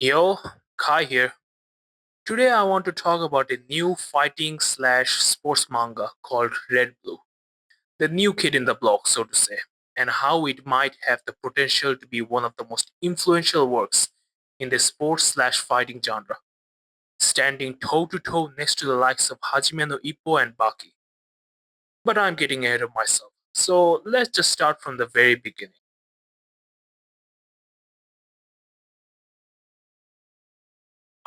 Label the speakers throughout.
Speaker 1: Yo, Kai here. Today I want to talk about a new fighting slash sports manga called Red Blue. The new kid in the block, so to say, and how it might have the potential to be one of the most influential works in the sports slash fighting genre, standing toe to toe next to the likes of Hajime no Ippo and Baki. But I'm getting ahead of myself, so let's just start from the very beginning.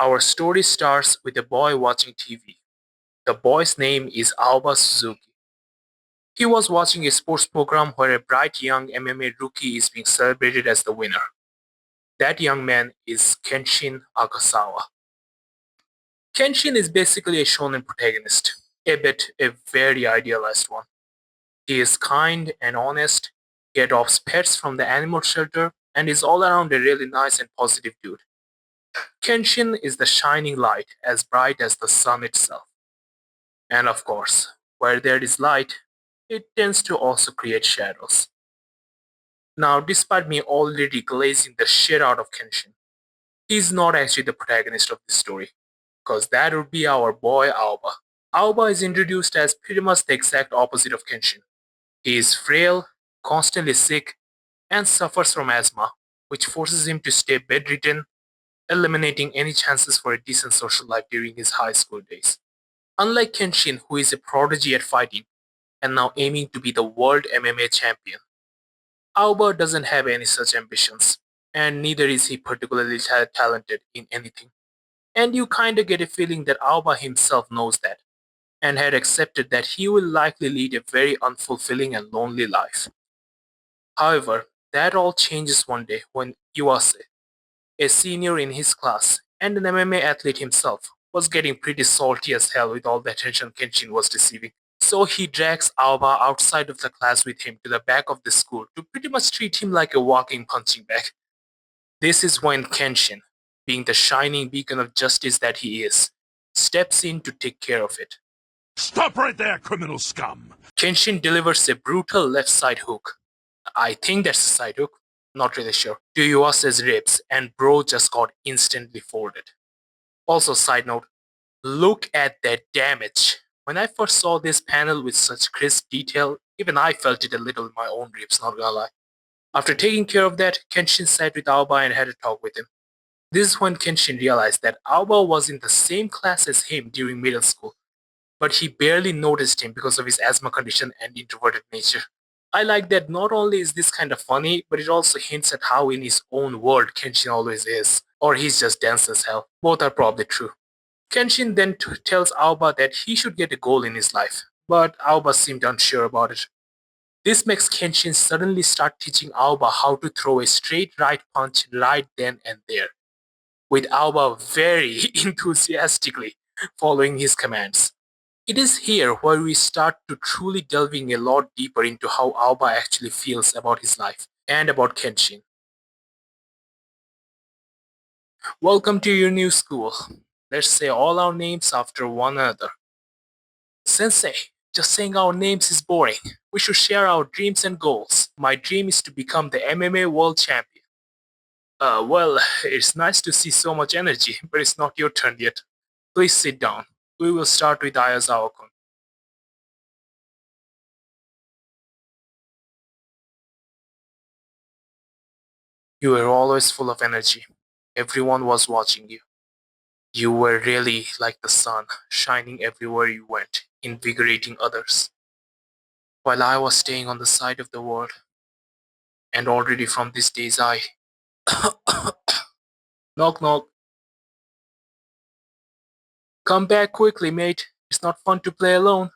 Speaker 1: Our story starts with a boy watching TV. The boy's name is Aoba Suzuki. He was watching a sports program where a bright young MMA rookie is being celebrated as the winner. That young man is Kenshin Akasawa. Kenshin is basically a shonen protagonist, albeit a very idealized one. He is kind and honest, he adopts pets from the animal shelter, and is all around a really nice and positive dude. Kenshin is the shining light, as bright as the sun itself. And of course, where there is light, it tends to also create shadows. Now, despite me already glazing the shit out of Kenshin, he's not actually the protagonist of this story, because that would be our boy Aoba. Aoba is introduced as pretty much the exact opposite of Kenshin. He is frail, constantly sick, and suffers from asthma, which forces him to stay bedridden, eliminating any chances for a decent social life during his high school days. Unlike Kenshin, who is a prodigy at fighting and now aiming to be the world MMA champion, Aoba doesn't have any such ambitions, and neither is he particularly talented in anything. And you kinda get a feeling that Aoba himself knows that, and had accepted that he will likely lead a very unfulfilling and lonely life. However, that all changes one day when Iwase, a senior in his class and an MMA athlete himself, was getting pretty salty as hell with all the attention Kenshin was receiving. So he drags Aoba outside of the class with him to the back of the school to pretty much treat him like a walking punching bag. This is when Kenshin, being the shining beacon of justice that he is, steps in to take care of it.
Speaker 2: Stop right there, criminal scum!
Speaker 1: Kenshin delivers a brutal left side hook. I think that's a side hook, not really sure. To Yuasa's ribs, and bro just got instantly folded. Also, side note, look at that damage. When I first saw this panel with such crisp detail, even I felt it a little in my own ribs, not gonna lie. After taking care of that, Kenshin sat with Aoba and had a talk with him. This is when Kenshin realized that Aoba was in the same class as him during middle school, but he barely noticed him because of his asthma condition and introverted nature. I like that not only is this kind of funny, but it also hints at how in his own world Kenshin always is, or he's just dense as hell. Both are probably true. Kenshin then tells Aoba that he should get a goal in his life, but Aoba seemed unsure about it. This makes Kenshin suddenly start teaching Aoba how to throw a straight right punch right then and there, with Aoba very enthusiastically following his commands. It is here where we start to truly delving a lot deeper into how Aoba actually feels about his life and about Kenshin. Welcome to your new school. Let's say all our names after one another. Sensei, just saying our names is boring. We should share our dreams and goals. My dream is to become the MMA world champion. Well, it's nice to see so much energy, but it's not your turn yet. Please sit down. We will start with Ayazawa-kun. You were always full of energy. Everyone was watching you. You were really like the sun, shining everywhere you went, invigorating others. While I was staying on the side of the world, and already from these days I... knock knock. Come back quickly, mate. It's not fun to play alone.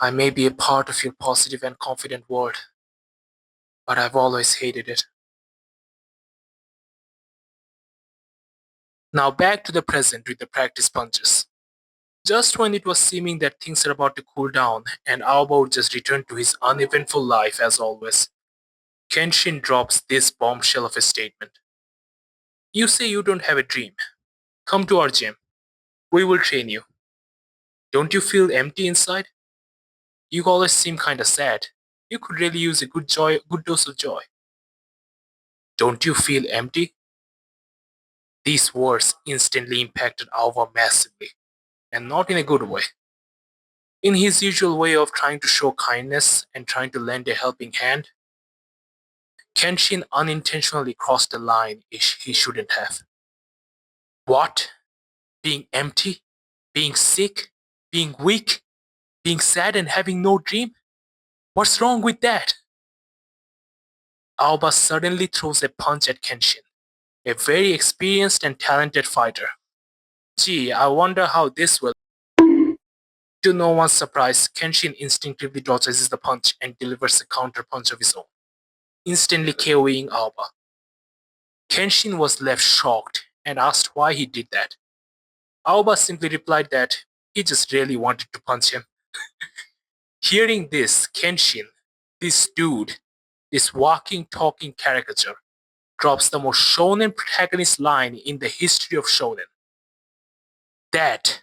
Speaker 1: I may be a part of your positive and confident world, but I've always hated it. Now back to the present with the practice punches. Just when it was seeming that things are about to cool down and Aoba would just return to his uneventful life as always, Kenshin drops this bombshell of a statement. You say you don't have a dream. Come to our gym. We will train you. Don't you feel empty inside? You always seem kinda sad. You could really use a good dose of joy. Don't you feel empty? These words instantly impacted Alva massively, and not in a good way. In his usual way of trying to show kindness and trying to lend a helping hand, Kenshin unintentionally crossed a line he shouldn't have. What? Being empty? Being sick? Being weak? Being sad and having no dream? What's wrong with that? Aoba suddenly throws a punch at Kenshin, a very experienced and talented fighter. Gee, I wonder how this will. To no one's surprise, Kenshin instinctively dodges the punch and delivers a counter punch of his own, instantly KOing Aoba. Kenshin was left shocked and asked why he did that. Aoba simply replied that he just really wanted to punch him. Hearing this, Kenshin, this dude, this walking, talking caricature, drops the most shonen protagonist line in the history of shonen. That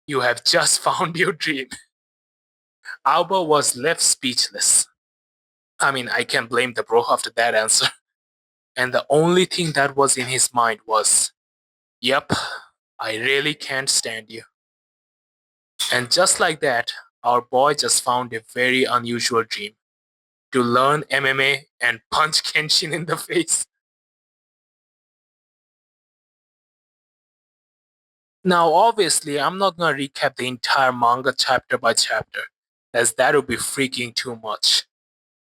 Speaker 1: you have just found your dream. Aoba was left speechless. I mean, I can't blame the bro after that answer. And the only thing that was in his mind was, yep, I really can't stand you. And just like that, our boy just found a very unusual dream to learn MMA and punch Kenshin in the face. Now, obviously, I'm not gonna recap the entire manga chapter by chapter, as that would be freaking too much.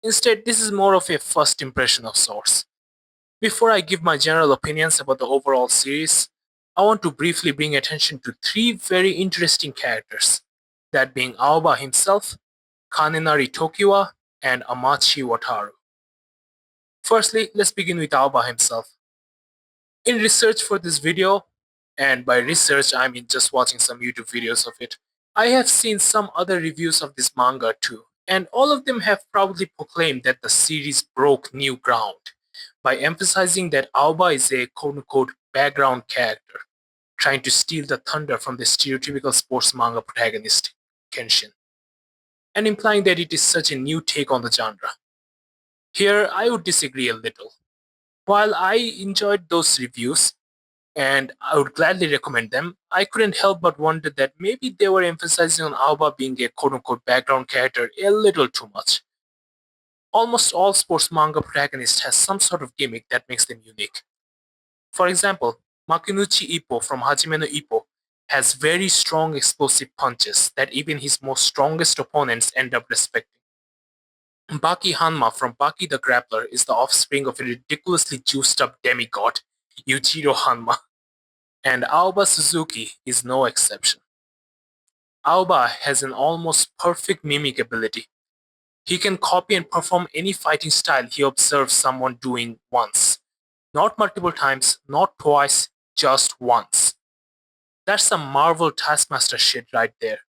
Speaker 1: Instead, this is more of a first impression of sorts. Before I give my general opinions about the overall series, I want to briefly bring attention to three very interesting characters, that being Aoba himself, Kanenari Tokiwa, and Amachi Wataru. Firstly, let's begin with Aoba himself. In research for this video, and by research I mean just watching some YouTube videos of it, I have seen some other reviews of this manga too, and all of them have proudly proclaimed that the series broke new ground by emphasizing that Aoba is a quote-unquote background character, trying to steal the thunder from the stereotypical sports manga protagonist, Kenshin, and implying that it is such a new take on the genre. Here, I would disagree a little. While I enjoyed those reviews, and I would gladly recommend them, I couldn't help but wonder that maybe they were emphasizing on Aoba being a quote-unquote background character a little too much. Almost all sports manga protagonists has some sort of gimmick that makes them unique. For example, Makinuchi Ippo from Hajime no Ippo has very strong explosive punches that even his most strongest opponents end up respecting. Baki Hanma from Baki the Grappler is the offspring of a ridiculously juiced up demigod, Yujiro Hanma, and Aoba Suzuki is no exception. Aoba has an almost perfect mimic ability. He can copy and perform any fighting style he observes someone doing once. Not multiple times, not twice, just once. That's some Marvel Taskmaster shit right there.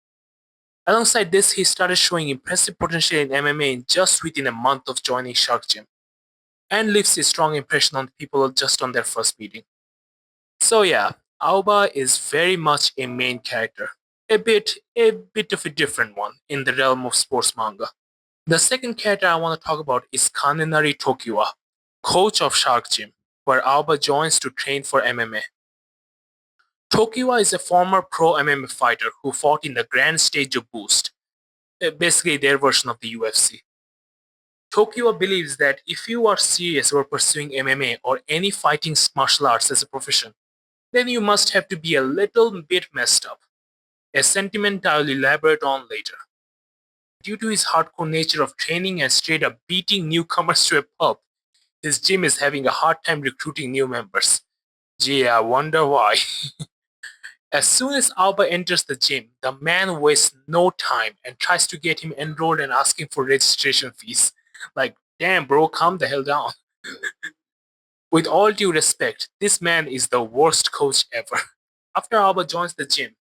Speaker 1: Alongside this, he started showing impressive potential in MMA just within a month of joining Shark Gym, and leaves a strong impression on people just on their first meeting. So yeah, Aoba is very much a main character, a bit of a different one in the realm of sports manga. The second character I want to talk about is Kanenari Tokiwa, coach of Shark Gym, where Aoba joins to train for MMA. Tokiwa is a former pro MMA fighter who fought in the grand stage of Boost, basically their version of the UFC. Tokiwa believes that if you are serious about pursuing MMA or any fighting martial arts as a profession, then you must have to be a little bit messed up, a sentiment I'll elaborate on later. Due to his hardcore nature of training and straight up beating newcomers to a pulp, his gym is having a hard time recruiting new members. Gee, I wonder why. As soon as Alba enters the gym, the man wastes no time and tries to get him enrolled and asking for registration fees. Like, damn bro, calm the hell down. With all due respect, this man is the worst coach ever. After Alba joins the gym,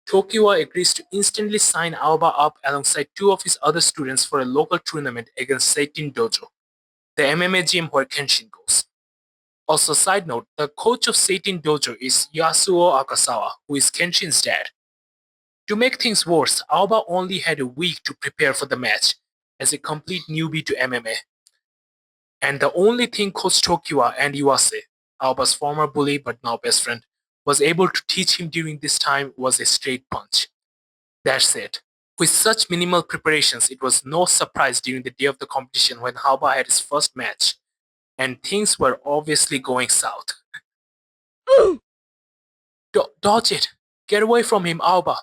Speaker 1: Tokiwa agrees to instantly sign Aoba up alongside two of his other students for a local tournament against Seitin Dojo, the MMA gym where Kenshin goes. Also, side note, the coach of Seitin Dojo is Yasuo Akasawa, who is Kenshin's dad. To make things worse, Aoba only had a week to prepare for the match as a complete newbie to MMA. And the only thing Coach Tokiwa and Iwase, Aoba's former bully but now best friend, was able to teach him during this time was a straight punch. That's it. With such minimal preparations, it was no surprise during the day of the competition when Aoba had his first match, and things were obviously going south. Dodge it! Get away from him, Aoba!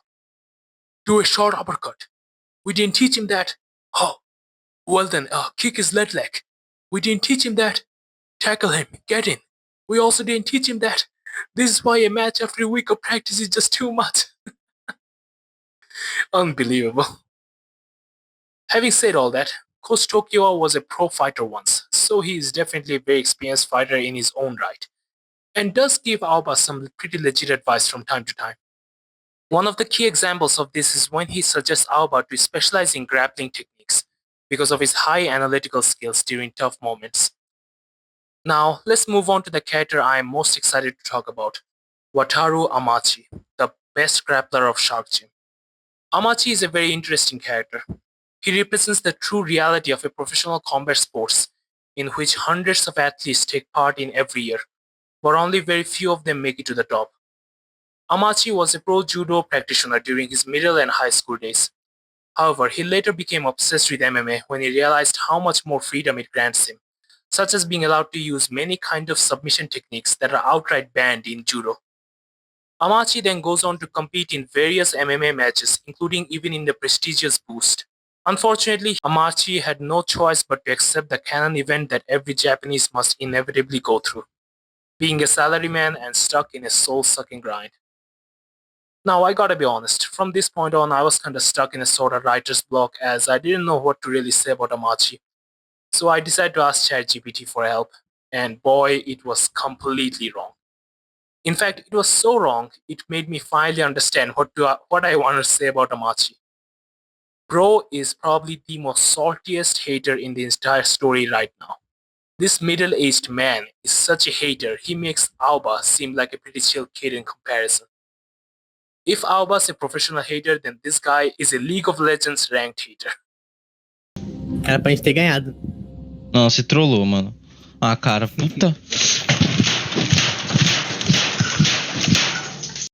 Speaker 1: Do a short uppercut. We didn't teach him that. Oh, well then, kick his left leg. We didn't teach him that. Tackle him. Get in. We also didn't teach him that. This is why a match after a week of practice is just too much. Unbelievable. Having said all that, Coach Tokyo was a pro fighter once, so he is definitely a very experienced fighter in his own right, and does give Aoba some pretty legit advice from time to time. One of the key examples of this is when he suggests Aoba to specialize in grappling techniques because of his high analytical skills during tough moments. Now, let's move on to the character I am most excited to talk about, Wataru Amachi, the best grappler of Shark Gym. Amachi is a very interesting character. He represents the true reality of a professional combat sports in which hundreds of athletes take part in every year, but only very few of them make it to the top. Amachi was a pro judo practitioner during his middle and high school days. However, he later became obsessed with MMA when he realized how much more freedom it grants him, such as being allowed to use many kinds of submission techniques that are outright banned in judo. Amachi then goes on to compete in various MMA matches, including even in the prestigious Boost. Unfortunately, Amachi had no choice but to accept the canon event that every Japanese must inevitably go through, being a salaryman and stuck in a soul-sucking grind. Now, I gotta be honest, from this point on, I was kinda stuck in a sort of writer's block as I didn't know what to really say about Amachi. So I decided to ask ChatGPT for help, and boy, it was completely wrong. In fact, it was so wrong, it made me finally understand what I want to say about Amachi. Bro is probably the most saltiest hater in the entire story right now. This middle-aged man is such a hater, he makes Aoba seem like a pretty chill kid in comparison. If Aoba's a professional hater, then this guy is a League of Legends ranked hater.
Speaker 3: Era pra gente ter ganhado.
Speaker 4: Não, se trollou, mano. Ah, cara, puta.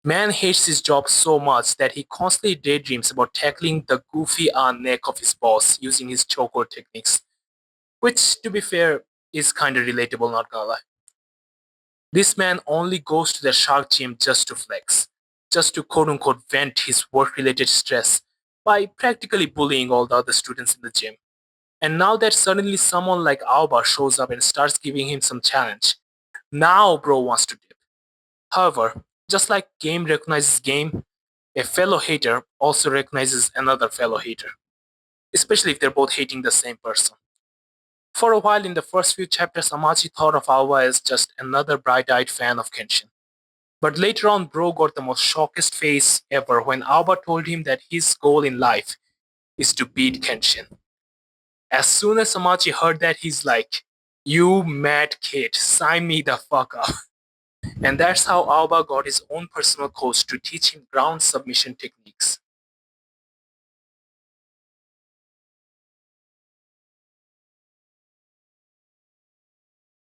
Speaker 1: Man hates his job so much that he constantly daydreams about tackling the goofy neck of his boss using his chokehold techniques. Which, to be fair, is kinda relatable, not gonna lie. This man only goes to the Shark Gym just to flex, just to quote-unquote vent his work-related stress by practically bullying all the other students in the gym. And now that suddenly someone like Aoba shows up and starts giving him some challenge, now bro wants to dip. However, just like game recognizes game, a fellow hater also recognizes another fellow hater, especially if they're both hating the same person. For a while in the first few chapters, Amachi thought of Aoba as just another bright-eyed fan of Kenshin. But later on, bro got the most shockest face ever when Aoba told him that his goal in life is to beat Kenshin. As soon as Amachi heard that, he's like, "You mad kid, sign me the fuck up." And that's how Aoba got his own personal coach to teach him ground submission techniques.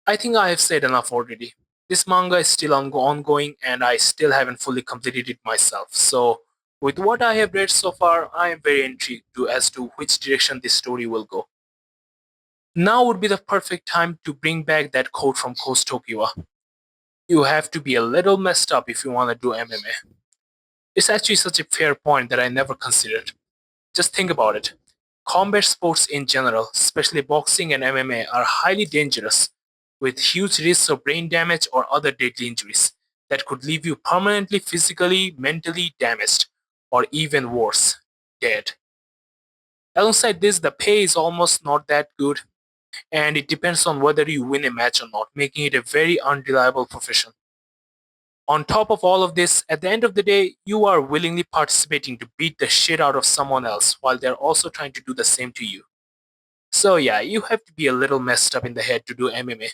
Speaker 1: I think I have said enough already. This manga is still ongoing and I still haven't fully completed it myself. So with what I have read so far, I am very intrigued as to which direction this story will go. Now would be the perfect time to bring back that quote from Coach Tokiwa. You have to be a little messed up if you want to do MMA. It's actually such a fair point that I never considered. Just think about it. Combat sports in general, especially boxing and MMA, are highly dangerous, with huge risks of brain damage or other deadly injuries that could leave you permanently physically, mentally damaged, or even worse, dead. Alongside this, the pay is almost not that good, and it depends on whether you win a match or not, making it a very unreliable profession. On top of all of this, at the end of the day, you are willingly participating to beat the shit out of someone else while they're also trying to do the same to you. So yeah, you have to be a little messed up in the head to do MMA.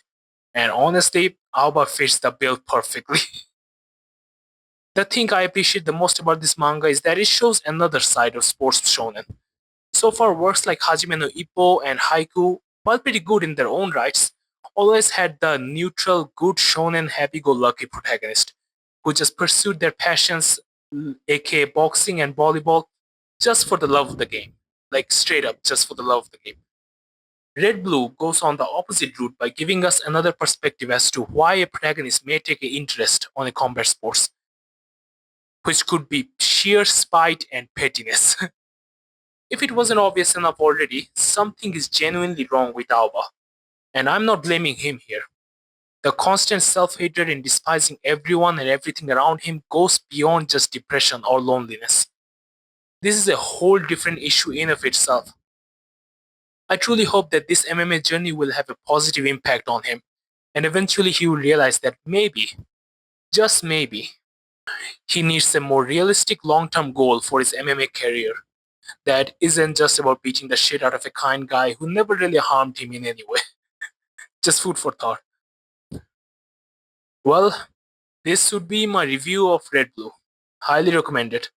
Speaker 1: And honestly, Aoba fits the bill perfectly. The thing I appreciate the most about this manga is that it shows another side of sports shonen. So far, works like Hajime no Ippo and Haiku while pretty good in their own rights, always had the neutral, good shonen, happy-go-lucky protagonist who just pursued their passions, aka boxing and volleyball, just for the love of the game. Like straight up, just for the love of the game. Red Blue goes on the opposite route by giving us another perspective as to why a protagonist may take an interest on a combat sports, which could be sheer spite and pettiness. If it wasn't obvious enough already, something is genuinely wrong with Aoba, and I'm not blaming him here. The constant self-hatred and despising everyone and everything around him goes beyond just depression or loneliness. This is a whole different issue in of itself. I truly hope that this MMA journey will have a positive impact on him, and eventually he will realize that maybe, just maybe, he needs a more realistic long-term goal for his MMA career that isn't just about beating the shit out of a kind guy who never really harmed him in any way. Just food for thought. Well, this would be my review of Red Blue. Highly recommend it.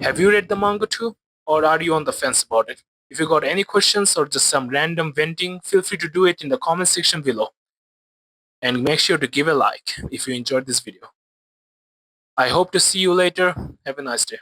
Speaker 1: Have you read the manga too? Or are you on the fence about it? If you got any questions or just some random venting, feel free to do it in the comment section below. And make sure to give a like if you enjoyed this video. I hope to see you later. Have a nice day.